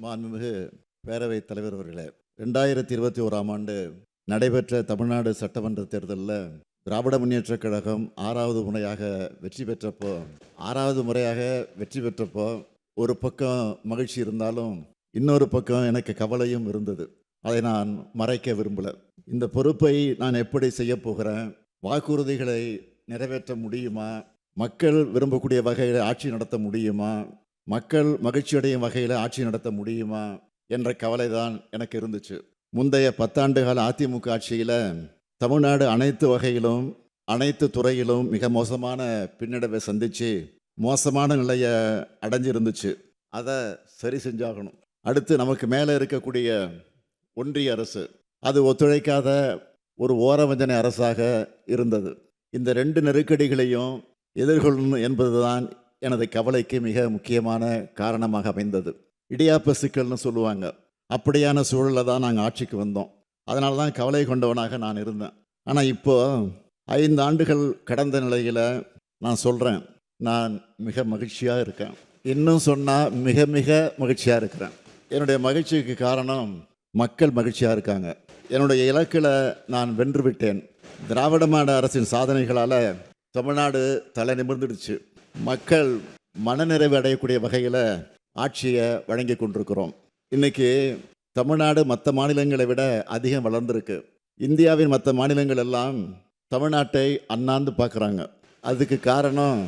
மாண்புமிகு பேரவைத் தலைவர் அவர்களே, 2021ஆம் ஆண்டு நடைபெற்ற தமிழ்நாடு சட்டமன்ற தேர்தலில் திராவிட முன்னேற்றக் கழகம் ஆறாவது முறையாக வெற்றி பெற்றப்போ ஒரு பக்கம் மகிழ்ச்சி இருந்தாலும் இன்னொரு பக்கம் எனக்கு கவலையும் இருந்தது. அதை நான் மறைக்க விரும்பல. இந்த பொறுப்பை நான் எப்படி செய்ய போகிறேன், வாக்குறுதிகளை நிறைவேற்ற முடியுமா, மக்கள் விரும்பக்கூடிய வகையில் ஆட்சி நடத்த முடியுமா, மக்கள் மகிழ்ச்சியடையும் வகையில் ஆட்சி நடத்த முடியுமா என்ற கவலை தான் எனக்கு இருந்துச்சு. முந்தைய 10 ஆண்டுகால அதிமுக ஆட்சியில் தமிழ்நாடு அனைத்து வகையிலும் அனைத்து துறையிலும் மிக மோசமான பின்னடைவை சந்தித்து மோசமான நிலையை அடைஞ்சிருந்துச்சு. அதை சரி செஞ்சாகணும். அடுத்து நமக்கு மேலே இருக்கக்கூடிய ஒன்றிய அரசு அது ஒத்துழைக்காத ஒரு ஓரவஞ்சனை அரசாக இருந்தது. இந்த 2 நெருக்கடிகளையும் எதிர்கொள்ளணும் என்பதுதான் எனது கவலைக்கு மிக முக்கியமான காரணமாக அமைந்தது. இடியாப்ப சிக்கல்னு சொல்லுவாங்க. அப்படியான சூழலில் தான் நாங்கள் ஆட்சிக்கு வந்தோம். அதனால தான் கவலை கொண்டவனாக நான் இருந்தேன். ஆனால் இப்போ 5 ஆண்டுகள் கடந்த நிலையில் நான் சொல்கிறேன், நான் மிக மகிழ்ச்சியாக இருக்கேன். இன்னும் சொன்னால் மிக மிக மகிழ்ச்சியாக இருக்கிறேன். என்னுடைய மகிழ்ச்சிக்கு காரணம் மக்கள் மகிழ்ச்சியாக இருக்காங்க. என்னுடைய இலக்கில் நான் வென்று விட்டேன். திராவிட மாடல் அரசின் சாதனைகளால் தமிழ்நாடு தலை நிமிர்ந்துடுச்சு. மக்கள் மனநிறைவு அடையக்கூடிய வகையில் ஆட்சியை வழங்கி கொண்டிருக்கிறோம். இன்றைக்கி தமிழ்நாடு மற்ற மாநிலங்களை விட அதிகம் வளர்ந்துருக்கு. இந்தியாவின் மற்ற மாநிலங்கள் எல்லாம் தமிழ்நாட்டை அண்ணாந்து பார்க்குறாங்க. அதுக்கு காரணம்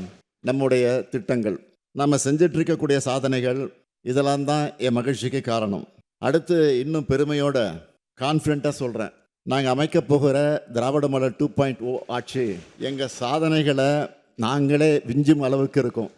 நம்முடைய திட்டங்கள், நம்ம செஞ்சிட்ருக்கக்கூடிய சாதனைகள், இதெல்லாம் தான் என் மகிழ்ச்சிக்கு காரணம். அடுத்து இன்னும் பெருமையோட கான்ஃபிடண்ட்டாக சொல்கிறேன், நாங்கள் அமைக்க போகிற திராவிட மாடல் 2.0 ஆட்சி எங்கள் சாதனைகளை நாங்களே விஞ்சும் அளவுக்கு இருக்கும்.